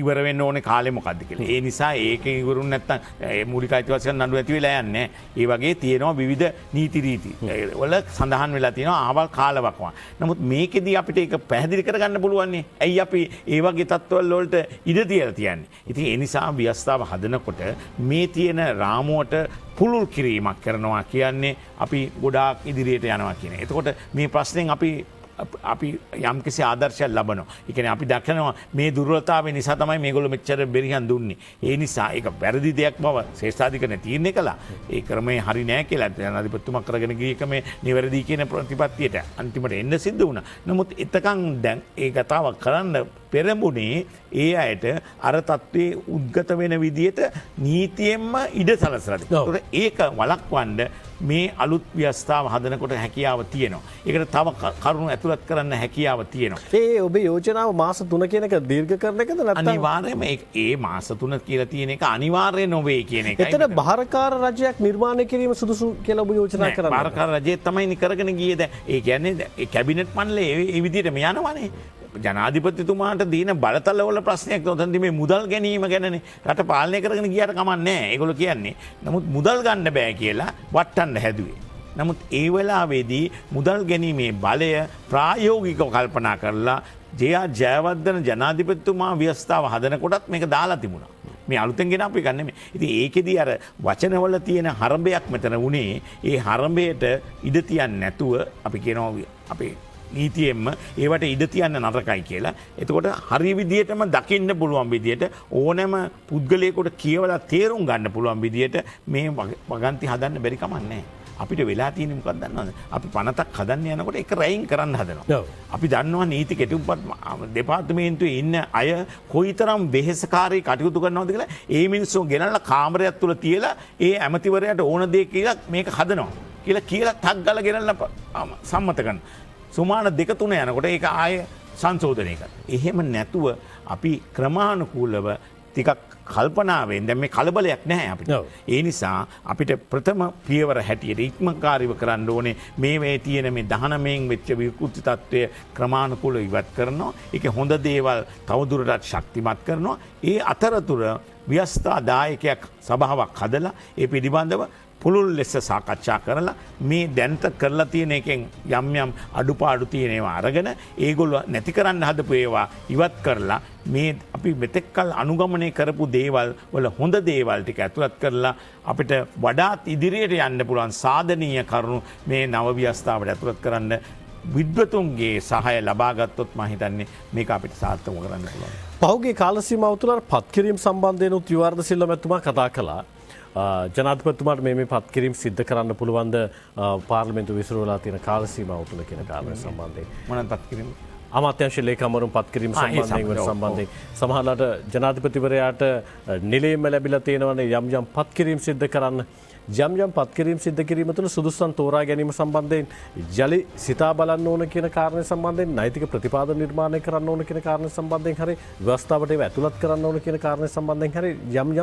ඉවර වෙන්න ඕනේ කාලෙ මොකද්ද කියලා. ඒ නිසා ඒකෙන් ඉවරුන් නැත්තම් මූලික අයිතිවාසිකම් නඩු ඇති වෙලා යන්නේ නෑ. ඒ වගේ තියෙනවා විවිධ නීති රීති. වල සඳහන් වෙලා තියෙනවා ආවල් කාලවකවා. නමුත් මේකෙදී අපිට ඒක පැහැදිලි කරගන්න පුළුවන් නේ. ඇයි අපි ඒ වගේ තත්ත්වවල වලට ඉඩ තියලා තියන්නේ. ඉතින් ඒ නිසා ව්‍යවස්ථාව හදනකොට මේ තියෙන රාමුවට පුළුල් කිරීමක් කරනවා කියන්නේ අපි ගොඩාක් ඉදිරියට යනවා කියන. එතකොට මේ ප්‍රශ්නෙන් අපි යම්කිසි ආදර්ශයක් ලබනවා. ඒ කියන්නේ අපි දකිනවා මේ දුර්වලතාවය නිසා තමයි මේගොල්ලෝ මෙච්චර බෙරිහන් දුන්නේ. ඒ නිසා ඒක වැරදි දෙයක් බව ශ්‍රේෂ්ඨාධිකරණය තීරණය කළා. ඒ ක්‍රමය හරි නෑ කියලා ජනාධිපතිතුමා කරගෙන ගිය ක්‍රමය නිවැරදි කියන ප්‍රතිපත්තියට අන්තිමට එන්න සිද්ධ වුණා. නමුත් එතකන් දැන් ඒ කතාව කරන්න පෙරමුණේ ඒ අයට අර තත්ත්වයේ උද්ගත වෙන විදියට නීතියෙන්ම ඉඩ සලසලා තිබුණා. ඒක වළක්වන්න මේ අලුත් ව්‍යවස්ථාව හදනකොට හැකියාව තියෙනවා. ඒකට තව කරුණු ඇතුළත් කරන්න හැකියාව තියෙනවා. ඒ ඔබේ යෝජනාව මාස 3 කියන එක දීර්ඝ කරන එකද නැත්නම් අනිවාර්යයෙන්ම ඒ මාස 3 කියලා තියෙන එක අනිවාර්ය නොවේ කියන එකයි. එතන බාරකාර රජයක් නිර්මාණය කිරීම සුදුසු කියලා ඔබ යෝජනා කරන්නේ. බාරකාර රජය තමයි කරගෙන ගියේ දැන්. ඒ කියන්නේ ඒ කැබිනට් මණ්ඩලය ඒ විදිහටම යනවනේ. ජනාධිපතිතුමාට දීන බලතලවල ප්‍රශ්නයක් තොතන්දි මේ මුදල් ගැනීම ගැනනේ. රට පාලනය කරගෙන ගියාට කමක් නැහැ. ඒගොල්ලෝ කියන්නේ. නමුත් මුදල් ගන්න බෑ කියලා වට්ටන්න හැදුවේ. නමුත් ඒ වෙලාවේදී මුදල් ගැනීමේ බලය ප්‍රායෝගිකව කල්පනා කරලා ජයවර්ධන ජනාධිපතිතුමා ව්‍යවස්ථාව හදනකොටත් මේක දාලා තිබුණා. මේ අලුතෙන් ගෙන අපි ගන්නෙ. ඉතින් ඒකෙදී අර වචනවල තියෙන හරඹයක් මෙතන වුණේ ඒ හරඹයට ඉඩ තියන්නේ නැතුව අපි කියනවා අපේ නීතියෙන්ම ඒවට ඉඩ තියන්න නරකයි කියලා. එතකොට හරි විදියටම දකින්න පුළුවන් විදියට ඕනෑම පුද්ගලයෙකුට කියවලා තේරුම් ගන්න පුළුවන් විදියට මේ වගන්ති හදන්න බැරි කමක් නැහැ. අපිට වෙලා තියෙන්නේ මොකක්ද දන්නවද? අපි පනතක් හදන්න යනකොට ඒක රැයින් කරන්න හදනවා. අපි දන්නවා නීති කෙටුම්පත් දෙපාර්තමේන්තුවේ ඉන්න අය කොයිතරම් වෙහෙසකාරී කටයුතු කරනවද කියලා. ඒ මිනිස්සු ගෙනල්ලා කාමරයක් තුල තියලා ඒ ඇමතිවරයාට ඕන දේ කියලා මේක හදනවා. කියලා ටක් ගාලා ගෙනල්ලා සම්මත කරනවා. සුමාන 2-3 යනකොට ඒක ආයේ සංශෝධනය කරනවා. එහෙම නැතුව අපි ක්‍රමානුකූලව ටිකක් කල්පනාවෙන් දැන් මේ කලබලයක් නැහැ අපිට. ඒ නිසා අපිට ප්‍රථම පියවර හැටියට ඉක්මකාරීව කරන්න ඕනේ මේ තියෙන මේ 19න් වෙච්ච විකෘති තත්ත්වය ක්‍රමානුකූලව ඉවත් කරනවා. ඒක හොඳ දේවල් තවදුරටත් ශක්තිමත් කරනවා. ඒ අතරතුර ව්‍යවස්ථා දායකයක් සභාවක් හදලා ඒ පිළිබඳව පුළුල් ලෙස සාකච්ඡා කරලා මේ දැන්ත කරලා තියෙන එකෙන් යම් අඩුපාඩු තියෙන ඒවා අරගෙන ඒගොල්ලෝ නැති කරන්න හදපු ඒවා ඉවත් කරලා මේ අපි මෙතෙක්කල් අනුගමනය කරපු දේවල් වල හොඳ දේවල් ටික ඇතුළත් කරලා අපිට වඩාත් ඉදිරියට යන්න පුළුවන් සාධනීය කරුණු මේ නව ව්‍යවස්ථාවට ඇතුළත් කරන්න විද්වතුන්ගේ සහාය ලබා ගත්තොත් මම හිතන්නේ මේක අපිට සාර්ථකව කරන්න පුළුවන්. පහුගිය කාල සීමාව තුළ පත්කිරීම සම්බන්ධයෙන් උත් යුවර්ධ සිල්වා මැතිතුමා කතා කළා. ජනාධිපතිතුමාට මේ පත්කිරීම සිද්ධ කරන්න පුළුවන්ද පාර්ලිමේන්තු විසිරුවලා තියෙන කාල සීමාව තුළ කියන කාරණය සම්බන්ධයෙන්. මොනවාද පත්කිරීම? අමාත්‍යංශ ලේකම්වරුන් පත්කිරීම සම්බන්ධයෙන් සමහරවිට ජනාධිපතිවරයාට නිලයෙන්ම ලැබිලා තියෙනවනේ යම් පත්කිරීම සිද්ධ කරන්න. යම් පත්කිරීම සිද්ධ කිරීම තුළ සුදුස්සන් තෝරා ගැනීම සම්බන්ධයෙන් ජලි සිතා බලන්න ඕන කියන කාරණය සම්බන්ධයෙන් නෛතික ප්‍රතිපාදන නිර්මාණය කරන්න ඕන කියන කාරණය සම්බන්ධයෙන් හරි ව්‍යවස්ථාවට ඒව ඇතුළත් කරන්න ඕන කියන කාරණය සම්බන්ධයෙන් හරි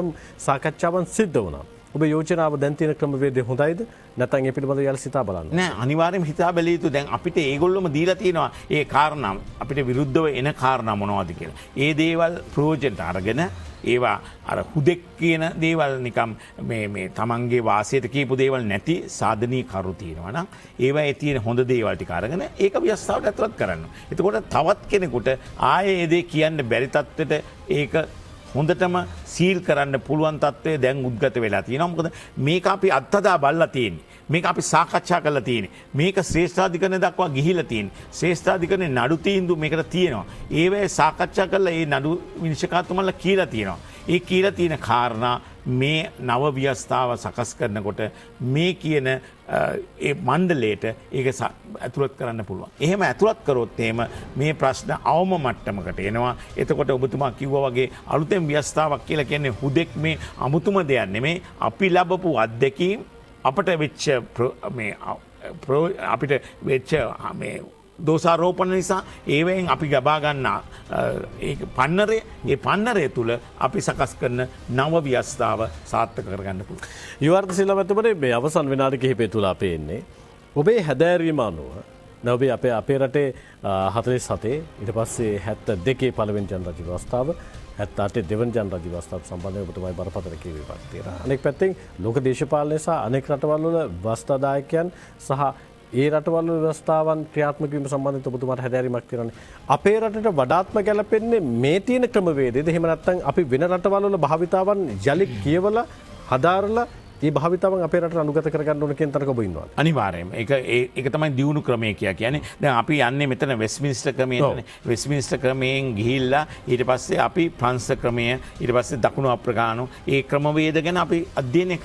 යම් සාකච්ඡාවන් සිද්ධ වුණා. ඔබ යෝජනාව දැන් තියෙන ක්‍රමවේදය හොඳයිද? නැත්නම් ඒ පිළිබඳව යාල සිතා බලන්න. නෑ අනිවාර්යයෙන්ම හිතා බැලිය යුතු. දැන් අපිට ඒගොල්ලොම දීලා තියෙනවා ඒ කාරණා අපිට විරුද්ධව එන කාරණා මොනවද කියලා. ඒ දේවල් ප්‍රයෝජනට අරගෙන ඒවා අර හුදෙක් කියන දේවල් නිකම් මේ තමන්ගේ වාසියට කියපු දේවල් නැති සාධනීය කරු තියෙනවා නම් ඒවායේ තියෙන හොඳ දේවල් ටික අරගෙන ඒක ව්‍යවස්ථාවට ඇතුළත් කරන්න. එතකොට තවත් කෙනෙකුට ආයේ ඒ දේ කියන්න බැරි තත්ත්වෙට ඒක හොඳටම සීල් කරන්න පුළුවන් තත්ත්වය දැන් උද්ගත වෙලා තියෙනවා. මොකද මේක අපි අත්හදා බලලා තියෙන්නේ. මේක අපි සාකච්ඡා කරලා තියෙන්නේ. මේක ශ්‍රේෂ්ඨාධිකරණය දක්වා ගිහිලා තියෙන්නේ. ශ්‍රේෂ්ඨාධිකරණේ නඩු තීන්දුව මේකට තියෙනවා. ඒවැය සාකච්ඡා කරලා ඒ නඩු විනිශ්චයකාරතුමන්ලා කියලා තියෙනවා. ඒ කියලා තියෙන කාරණා මේ නව ව්‍යවස්ථාව සකස් කරනකොට මේ කියන ඒ මණ්ඩලයට ඒක ඇතුළත් කරන්න පුළුවන්. එහෙම ඇතුළත් කරොත් එහෙම මේ ප්‍රශ්න අවම මට්ටමකට එනවා. එතකොට ඔබතුමා කිව්වා වගේ අලුතෙන් ව්‍යවස්ථාවක් කියලා කියන්නේ හුදෙක් මේ අමුතුම දෙයක් නෙමෙයි. අපි ලැබපු අත්දැකීම් අපිට වෙච්ච අපිට වෙච්ච මේ දෝෂාරෝපණ නිසා ඒවෙන් අපි ගබා ගන්න ඒ පන්නරය තුල අපි සකස් කරන නව ව්‍යවස්ථාව සාර්ථක කරගන්න පුළුවන්. යුවර්ධ සිල්වා මැතිතුමනි මේ අවසන් විනාඩි කිහිපය තුල අපේ ඉන්නේ. ඔබේ හැදෑරීම අනුව නවබේ අපේ රටේ 47 ඊට පස්සේ 72 පළවෙනි ජනරජ ව්‍යවස්ථාව 78 දෙවන ජනරජ ව්‍යවස්ථාව සම්බන්ධව ඔබතුමායි බරපතල කියවීමක් තියෙනවා. අනෙක් පැත්තෙන් ලෝක දේශපාලනය සහ අනෙක් රටවල් වල ව්‍යවස්ථාදායකයන් සහ ඒ රටවල් ව්‍යවස්ථාවන් ක්‍රියාත්මක වීම සම්බන්ධව ඔබතුමාට හැදෑරීමක් තියෙනවානේ. අපේ රටට වඩාත්ම ගැලපෙන්නේ මේ තියෙන ක්‍රමවේදයේද? එහෙම නැත්නම් අපි වෙන රටවල් වල භාවිතාවන් යලි කියවලා හදාරලා ඒ භාවිතාවන් අපේ රටට අනුගත කරගන්න ඕන කියන තරක ඔබ ඉන්නවා. අනිවාර්යයෙන්ම. ඒක තමයි දියුණු ක්‍රමය කියන්නේ. දැන් අපි යන්නේ මෙතන වෙස්ට්මින්ස්ටර් ක්‍රමයටනේ. වෙස්ට්මින්ස්ටර් ක්‍රමයෙන් ගිහිල්ලා ඊට පස්සේ අපි ප්‍රංශ ක්‍රමය ඊට පස්සේ දකුණු අප්‍රිකානු ඒ ක්‍රමවේද ගැන අපි අධ්‍යයනය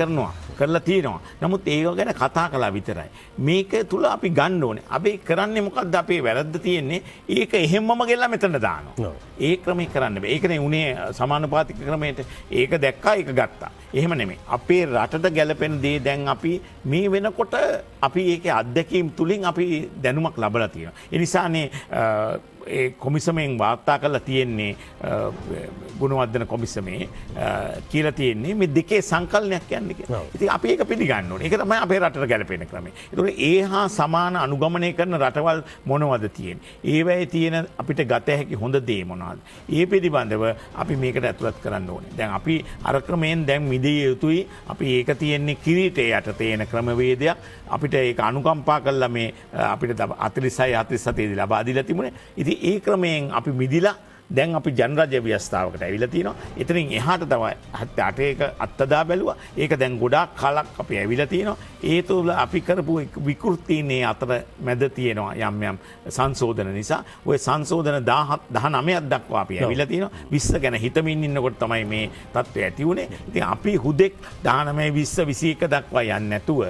කරලා තියෙනවා. නමුත් ඒක ගැන කතා කළා විතරයි. මේක තුල අපි ගන්න ඕනේ. අපි කරන්නේ මොකද්ද? අපේ වැරද්ද තියෙන්නේ ඒක එහෙම්මම ගෙල්ලා මෙතන දානවා. ඒ ක්‍රමේ කරන්න බෑ. ඒකනේ උනේ සමානුපාතික ක්‍රමයට. ඒක දැක්කා ඒක ගත්තා. එහෙම නෙමෙයි. අපේ රටට ගැලපෙන දේ දැන් අපි මේ වෙනකොට අපි ඒකේ අත්දැකීම් තුලින් අපි දැනුමක් ලබලා තියෙනවා. ඒ නිසානේ කොමිසමෙන් වාර්තා කරලා තියෙන්නේ ගුණවර්ධන කොමිසමේ කියලා තියෙන්නේ මේ දෙකේ සංකලනයක් යන්නේ කියලා. ඉතින් අපි ඒක පිළිගන්න ඕනේ. ඒක තමයි අපේ රටට ගැලපෙන ක්‍රමය. ඒතකොට ඒ හා සමාන අනුගමනය කරන රටවල් මොනවද තියෙන්නේ? ඒවැයේ තියෙන අපිට ගත හැකි හොඳ දේ මොනවද? ඒ පිළිබඳව අපි මේකට ඇතුළත් කරන්න ඕනේ. දැන් අපි අර ක්‍රමයෙන් දැන් මිදිය යුතුයි. අපි ඒක තියෙන්නේ කිරීටේ යට තියෙන ක්‍රමවේදයක්. අපිට ඒක අනුකම්පා කළා මේ අපිට 46 47 දී ලබා දීලා තිබුණේ. ඉතින් ඒ ක්‍රමයෙන් අපි මිදිලා දැන් අපි ජනරජ ව්‍යවස්ථාවකට ඇවිල්ලා තිනවා. එතනින් එහාට තමයි 78 අත්දා බැලුවා. ඒක දැන් ගොඩාක් කාලක් අපි ඇවිල්ලා තිනවා. ඒ තුළ අපි කරපු විකෘතිනේ අතර මැද තියෙනවා යම් සංශෝධන නිසා. ওই සංශෝධන 19ක් දක්වා අපි ඇවිල්ලා තිනවා. 20 ගැන හිතමින් ඉන්නකොට තමයි මේ තත්ත්වය ඇති වුණේ. ඉතින් අපි හුදෙක් 19 20 21 දක්වා යන්නේ නැතුව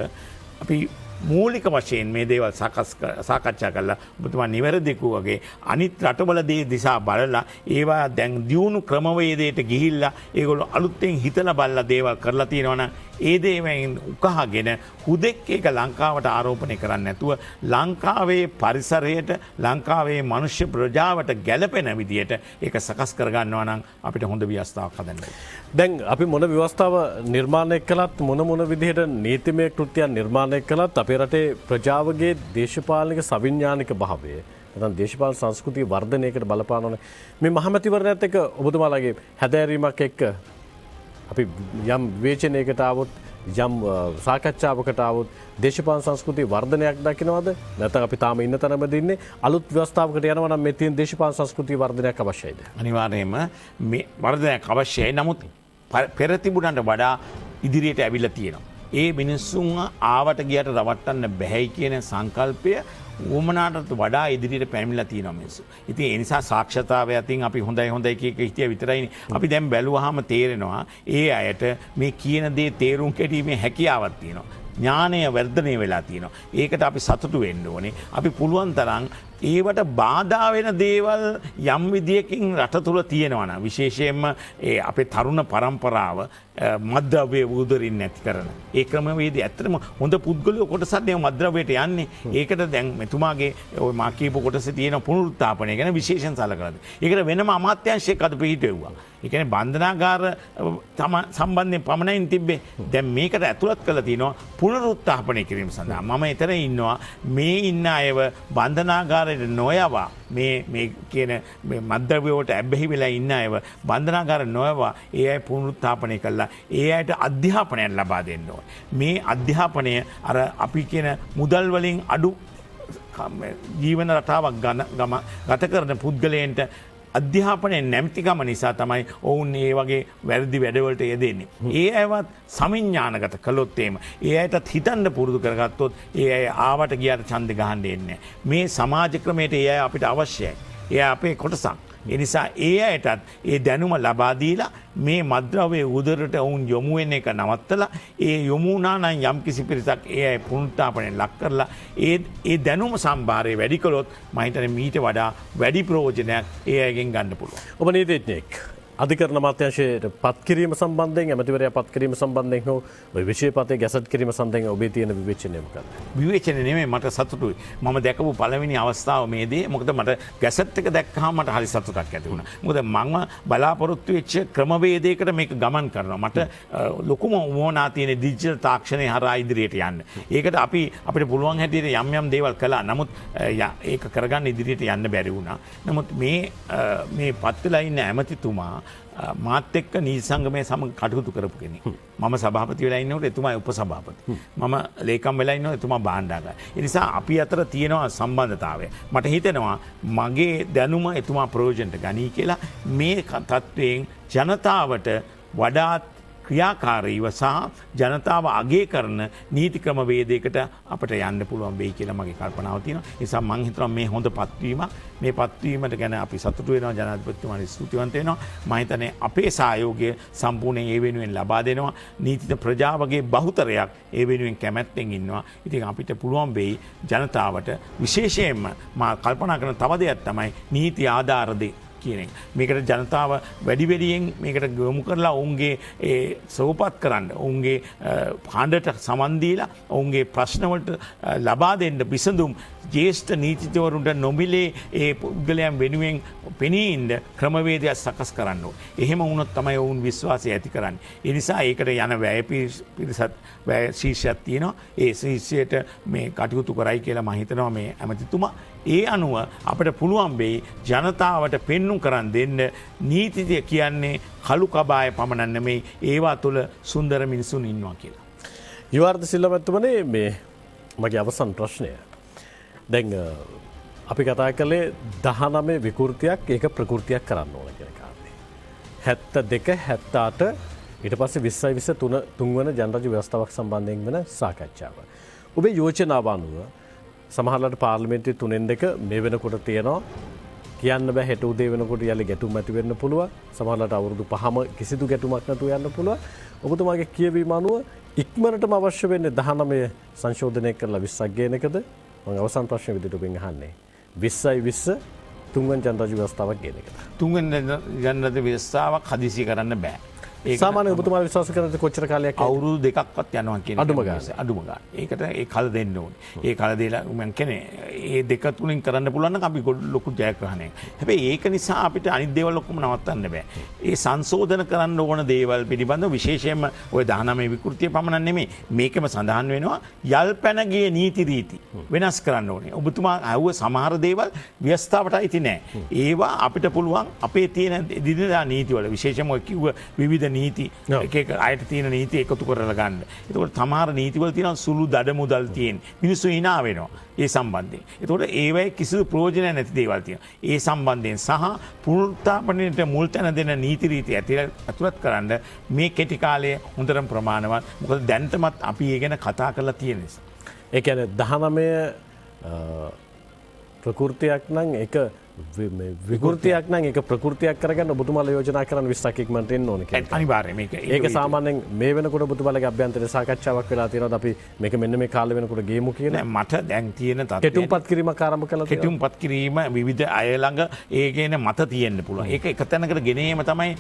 අපි මූලික වශයෙන් මේ දේවල් සාකච්ඡා කරලා ඔබතුමා නිවැරදි වගේ අනිත් රටවල දේ දිසා බලලා ඒවා දැන් දියුණු ක්‍රමවේදයට ගිහිල්ලා ඒගොල්ලෝ අලුතෙන් හිතලා බලලා දේවල් කරලා තියෙනවනම් ඒ දේවෙන් උකහාගෙන හුදෙක් ඒක ලංකාවට ආරෝපණය කරන්නේ නැතුව ලංකාවේ පරිසරයට ලංකාවේ මනුෂ්‍ය ප්‍රජාවට ගැළපෙන විදියට ඒක සකස් කරගන්නවා නම් අපිට හොඳ ව්‍යවස්ථාවක් හදන්න ඕනේ. දැන් අපි මොන ව්‍යවස්ථාව නිර්මාණය කළත් මොන විදිහට නීතිමය කෘත්‍යයන් නිර්මාණය කළත් අපේ රටේ ප්‍රජාවගේ දේශපාලනික සවිඥානික භාවය නැත්නම් දේශපාලන සංස්කෘතිය වර්ධනයකට බලපාන ඕනේ. මේ මහමැතිවරණයත් එක්ක ඔබතුමාලාගේ හැදෑරීමක් එක්ක අපි යම් විවේචනයකට આવොත් යම් සාකච්ඡාවකට આવොත් දේශපාලන සංස්කෘතිය වර්ධනයක් දකින්නවද නැත්නම් අපි තාම ඉන්න තැනමද ඉන්නේ අලුත් ව්‍යවස්ථාවකට යනවා නම් මේ තියෙන දේශපාලන සංස්කෘතිය වර්ධනයක් අවශ්‍යයිද? අනිවාර්යයෙන්ම මේ වර්ධනයක් අවශ්‍යයි. නමුත් පෙර තිබුණාට වඩා ඉදිරියට ඇවිල්ලා තියෙනවා. ඒ මිනිස්සුන් ආවට ගියට රවට්ටන්න බැහැයි කියන සංකල්පය උවමනාටත් වඩා ඉදිරියට පැමිණලා තියෙනවා මිනිස්සු. ඉතින් ඒ නිසා සාක්ෂරතාවය අතින් අපි හොඳයි කීක හිටිය විතරයිනේ. අපි දැන් බැලුවාම තේරෙනවා ඒ අයට මේ කියන දේ තේරුම් ගැනීමේ හැකියාවක් තියෙනවා. ඥානය වර්ධනය වෙලා තියෙනවා. ඒකට අපි සතුටු වෙන්න ඕනේ. අපි පුළුවන් තරම් ඒවට බාධා වෙන දේවල් යම් විදියකින් රට තුළ තියෙනවා නම් විශේෂයෙන්ම අපේ තරුණ පරම්පරාව මද්ද්‍රව්‍ය උදරින් නැති කරන. ඒ ක්‍රමවේදී ඇත්තටම හොඳ පුද්ගලයෝ කොටසක් නේ මද්ද්‍රව්‍යයට යන්නේ. ඒකට දැන් මෙතුමාගේ ওই මා කියපු කොටසේ තියෙන පුනරුත්ථාපනය ගැන විශේෂයෙන් සලකලා. ඒකට වෙනම අමාත්‍යාංශයක් අද පිහිටෙව්වා. ඒ කියන්නේ බන්ධනාගාර සම්බන්ධයෙන් පමණින් තිබ්බේ. දැන් මේකට ඇතුළත් කරලා තිනවා පුනරුත්ථාපනය කිරීම සඳහා. මම එතන ඉන්නවා මේ ඉන්න අයව බන්ධනාගාරයට නොයවා මේ කියන මද්ද්‍රව්‍ය වලට ඇබ්බැහි වෙලා ඉන්න අයව බන්ධනාගාර නොයවා ඒ අය පුනරුත්ථාපනය කළා. ඒ අයට අධ්‍යාපනයක් ලබා දෙන්න ඕනේ. මේ අධ්‍යාපනය අර අපි කියන මුදල් වලින් අඩු ජීවන රටාවක් ගත කරන පුද්ගලයන්ට අධ්‍යාපනය නැමතිකම නිසා තමයි ඔවුන් ඒ වගේ වැරදි වැඩවලට යෙදෙන්නේ. ඒ අයවත් සමිඥානගත කළොත් එහෙම ඒ අයටත් හිතන්න පුරුදු කරගත්තොත් ඒ අය ආවට ගියාට ඡන්දෙ ගහන්න එන්නේ නැහැ. මේ සමාජ ක්‍රමයට ඒ අය අපිට අවශ්‍යයි. ඒ අපේ කොටසක්. ඒ නිසා ඒ අයටත් ඒ දැනුම ලබා දීලා මේ මද්ද්‍රව්‍ය උදරට වුන් යොමු වෙන එක නවත්තලා ඒ යොමු වුණා නම් යම් කිසි පිරිසක් ඒ අය පුනරුත්ථාපනයෙන් ලක් කරලා ඒ දැනුම සම්භාරය වැඩි කළොත් මම හිතන්නේ මීට වඩා වැඩි ප්‍රයෝජනයක් ඒ අයගෙන් ගන්න පුළුවන්. ඔබ නීතිඥයෙක් අධිකරණ අමාත්‍යාංශයට පත් කිරීම සම්බන්ධයෙන් ඇමතිවරයා පත් කිරීම සම්බන්ධයෙන් හෝ ඔය විශේෂපතේ ගැසට් කිරීම සම්බන්ධයෙන් ඔබේ තියෙන විවේචනය මොකක්ද? විවේචනය නෙමෙයි මට සතුටුයි. මම දැකපු පළවෙනි අවස්ථාව මේ දේ. මොකද මට ගැසට් එක දැක්කහම මට හරි සතුටක් ඇති වුණා. මොකද මම බලාපොරොත්තු වෙච්ච ක්‍රමවේදයකට මේක ගමන් කරනවා. මට ලොකුම උවමනා තියෙන ඩිජිටල් තාක්ෂණය හරහා ඉදිරියට යන්න. ඒකට අපිට පුළුවන් හැටියට යම් දේවල් කළා. නමුත් ඒක කරගන්න ඉදිරියට යන්න බැරි වුණා. නමුත් මේ පත් වෙලා ඉන්න ඇමතිතුමා මාත් එක්ක නීති සංගමයේ සමග කටයුතු කරපු කෙනෙක්. මම සභාපති වෙලා ඉන්නකොට එතුමා උපසභාපති. මම ලේකම් වෙලා ඉන්නකොට එතුමා භාණ්ඩාගාර. ඒ නිසා අපි අතර තියෙනවා සම්බන්ධතාවය. මට හිතෙනවා මගේ දැනුම එතුමා ප්‍රයෝජනට ගනී කියලා මේ තත්වයෙන් ජනතාවට වඩාත් ක්‍රියාකාරීව සහ ජනතාව අගය කරන නීති ක්‍රමවේදයකට අපිට යන්න පුළුවන් වෙයි කියලා මගේ කල්පනාව තියෙනවා. ඒ නිසා මම හිතනවා මේ හොඳ පත්වීමක්. මේ පත්වීමට ගැන අපි සතුටු වෙනවා. ජනාධිපතිතුමාට ස්තුතිවන්ත වෙනවා. මම හිතන්නේ අපේ සහයෝගය සම්පූර්ණයෙන් ඒ වෙනුවෙන් ලබා දෙනවා. නීතිත ප්‍රජාවගේ බහුතරයක් ඒ වෙනුවෙන් කැමැත්තෙන් ඉන්නවා. ඉතින් අපිට පුළුවන් වෙයි ජනතාවට විශේෂයෙන්ම මා කල්පනා කරන තව දෙයක් තමයි නීති ආධාර කියන එක. මේකට ජනතාව වැඩිවැඩියෙන් මේකට ගොමු කරලා ඔවුන්ගේ සෝපත් කරන්න ඔවුන්ගේ හඬට සමන් දීලා ඔවුන්ගේ ප්‍රශ්නවලට ලබා දෙන්න විසඳුම් ජ්‍යෙෂ්ඨ නීතිඥවරුන්ට නොමිලේ ඒ පුද්ගලයන් වෙනුවෙන් පෙනී ඉන්න ක්‍රමවේදයක් සකස් කරන්න ඕනේ. එහෙම වුණොත් තමයි ඔවුන් විශ්වාසය ඇති කරන්නේ. ඒ නිසා ඒකට යන වැය පිරිසත් වැය ශීර්ෂයක් තියෙනවා. ඒ ශීර්ෂයට මේ කටයුතු කරයි කියලා මම හිතනවා මේ ඇමතිතුමා. ඒ අනුව අපිට පුළුවන් වෙයි ජනතාවට පෙන්눔 කරන් දෙන්න නීතිය කියන්නේ කළු කබාය පමණක් නෙමෙයි ඒවා තුළ සුන්දර මිනිසුන් ඉන්නවා කියලා. යුවර්ධ සිල්වා මැතිතුමනි මේ මගේ අවසන් ප්‍රශ්නය. දැන් අපි කතා කළේ 19 විකෘතියක් ඒක ප්‍රකෘතියක් කරන්න ඕන කියන කාරණේ. 72 78 ඊට පස්සේ 20 23 තුන්වන ජනරජ ව්‍යවස්ථාවක් සම්බන්ධයෙන් වෙන සාකච්ඡාව. ඔබේ යෝජනාව අනුව සමහරවිට පාර්ලිමේන්තුවේ 3-2 මේ වෙනකොට තියෙනවා කියන්න බෑ හෙට උදේ වෙනකොට යලි ගැටුම් ඇති වෙන්න පුළුවන්. සමහරවිට අවුරුදු 5ම කිසිදු ගැටුමක් නැතුව යන්න පුළුවන්. ඔබතුමාගේ කියවීම අනුව ඉක්මනටම අවශ්‍ය වෙන්නේ 19 සංශෝධනය කරලා 20ක් ගේන එකද? මම අවසන් ප්‍රශ්න විදිහට ඔබෙන් අහන්නේ 20 තුන්වෙනි ජනරජ ව්‍යවස්ථාවක් ගේන එකද? තුන්වෙනි ජනරජ ව්‍යවස්ථාවක් හදිසි කරන්න බෑ. සාමාන්‍ය ඔබතුමා විශ්වාස කරන්නේ කොච්චර කාලයක් අවුරුදු දෙකක්වත් යනවා කියන අඩුම ගානේ. අඩුම ගානේ. ඒකට ඒ කල දෙන්න ඕනේ. ඒ කල දෙලා මම කියන්නේ ඒ දෙක තුලින් කරන්න පුළුවන් නම් අපි ලොකු ජයග්‍රහණයක්. හැබැයි ඒක නිසා අපිට අනිත් දේවල් ඔක්කොම නවත්තන්න බෑ. ඒ සංශෝධන කරන්න ඕන දේවල් පිළිබඳව විශේෂයෙන්ම ওই 19 විකෘතිය පමණක් නෙමෙයි මේකෙම සඳහන් වෙනවා යල්පැනගේ නීති රීති වෙනස් කරන්න ඕනේ. ඔබතුමා අහුව සමහර දේවල් ව්‍යවස්ථාවට අයිති නෑ. ඒවා අපිට පුළුවන් අපේ තියෙන දිනදා නීතිවල විශේෂයෙන්ම ඔය කිව්ව විවිධ නීති එක අයට තියෙන නීති එකතු කරලා ගන්න. ඒකෝට තමාර නීතිවල තියෙන සුළු දඩ මුදල් තියෙන. මිනිස්සු hina වෙනවා ඒ සම්බන්ධයෙන්. ඒකෝට ඒවයි කිසිදු ප්‍රයෝජනයක් නැති දේවල් තියෙනවා. ඒ සම්බන්ධයෙන් සහ පුනරුත්ථාපනයට මුල් තැන දෙන නීති රීති ඇතුළත් කරන්න මේ කෙටි කාලය හොඳටම ප්‍රමාණවත්. මොකද දැන්ටමත් අපි ඒ ගැන කතා කරලා තියෙන නිසා. ඒ කියන්නේ 19 ප්‍රකෘතියක් නම් ඒක විකෘතියක් නම් ඒක ප්‍රකෘතියක් කරගන්න ඔබතුමාලා යෝජනා කරන 20ක් ඉක්මනට එන්න ඕනේ කියලා. අනිවාර්යයෙන් ඒක සාමාන්‍යයෙන් මේ වෙනකොට ඔබතුමාලගේ අභ්‍යන්තරයේ සාකච්ඡාවක් වෙලා තියෙනවද අපි මේක මෙන්න මේ කාලේ වෙනකොට ගේමු කියලා? මට දැන් තියෙන තත්ත්වය කෙටුම්පත් කිරීමක් ආරම්භ කළා තියෙනවා. කෙටුම්පත් කිරීම විවිධ අය ළඟ ඒ කියන මත තියෙන්න පුළුවන්. ඒක එක තැනකට ගෙන ඒම තමයි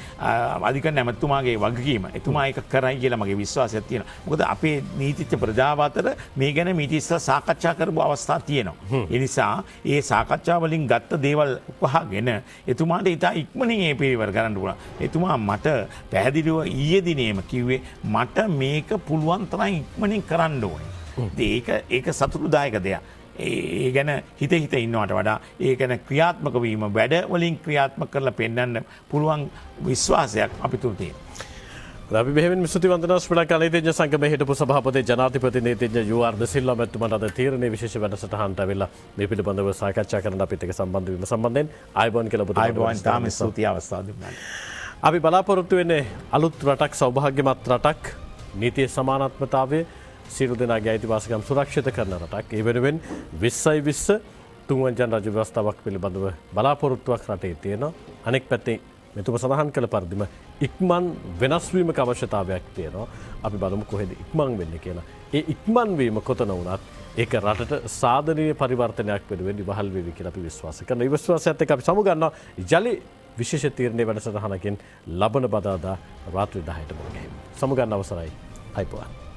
අධිකරණ ඇමතුමාගේ වගකීම. එතුමා ඒක කරයි කියලා මගේ විශ්වාසයක් තියෙනවා. මොකද අපේ නීතිඥ ප්‍රජාව අතර මේ ගැන මීට ඉස්සර සාකච්ඡා කරපු අවස්ථා තියෙනවා. ඒ නිසා ඒ සාකච්ඡා වලින් ගත්ත දේවල් උපහාගෙන එතුමාට ඉතා ඉක්මනින් ඒ පිළිවෙල කරන්න පුළුවන්. එතුමා මට පැහැදිලිව ඊයේ දිනේම කිව්වේ මට මේක පුළුවන් තරම් ඉක්මනින් කරන්න ඕනේ. ඒක සතුටුදායක දෙයක්. ඒ ගැන හිත ඉන්නවට වඩා ඒ ගැන ක්‍රියාත්මක වීම වැඩ වලින් ක්‍රියාත්මක කරලා පෙන්වන්න පුළුවන් විශ්වාසයක් අපි තුල තියෙනවා. අපි බෙහෙවින් ස්තුතිවන්ත ශ්‍රී ලංකා නීතිඥ සංගමයේ හිටපු සභාපති ජනාධිපති නීතිඥ යුවර්ධ සිල්වා මැතිතුමාට අද තීරණයේ විශේෂ වැඩසටහනට ඇවිල්ලා මේ පිළිබඳව සාකච්ඡා කරන්න අපිත් එක්ක සම්බන්ධ වීම සම්බන්ධයෙන් ආයුබෝවන් කියලා ඔබතුමාට තාම ස්තුතියි අවස්ථාව දුන්නා. අපි බලාපොරොත්තු වෙන්නේ අලුත් රටක් සෞභාග්‍යමත් රටක් නීතියේ සමානාත්මතාවය සියලු දෙනාගේ අයිතිවාසිකම් සුරක්ෂිත කරන රටක්. ඒ වෙනුවෙන් 20 තුන්වන ජනරජ ව්‍යවස්ථාවක් පිළිබඳව බලාපොරොත්තුවක් රටේ තියෙනවා. අනෙක් පැත්තේ මෙතුම සඳහන් කළ පරිදිම ඉක්මන් වෙනස්වීමක අවශ්‍යතාවයක් තියෙනවා. අපි බලමු කොහෙද ඉක්මන් වෙන්නේ කියලා. ඒ ඉක්මන් වීම කොතන වුණත් ඒක රටට සාධනීය පරිවර්තනයක් වෙනුවෙන් ඉවහල් වේවි කියලා අපි විශ්වාස කරනවා. ඒ විශ්වාසයත් එක්ක අපි සමුගන්නවා යලි විශේෂ තීරණයේ වැඩසටහනකින් ලබන බදාදා රාත්‍රී 10ට මුණ ගැහිමු. සමුගන්න අවසරයි. අයිබෝවන්.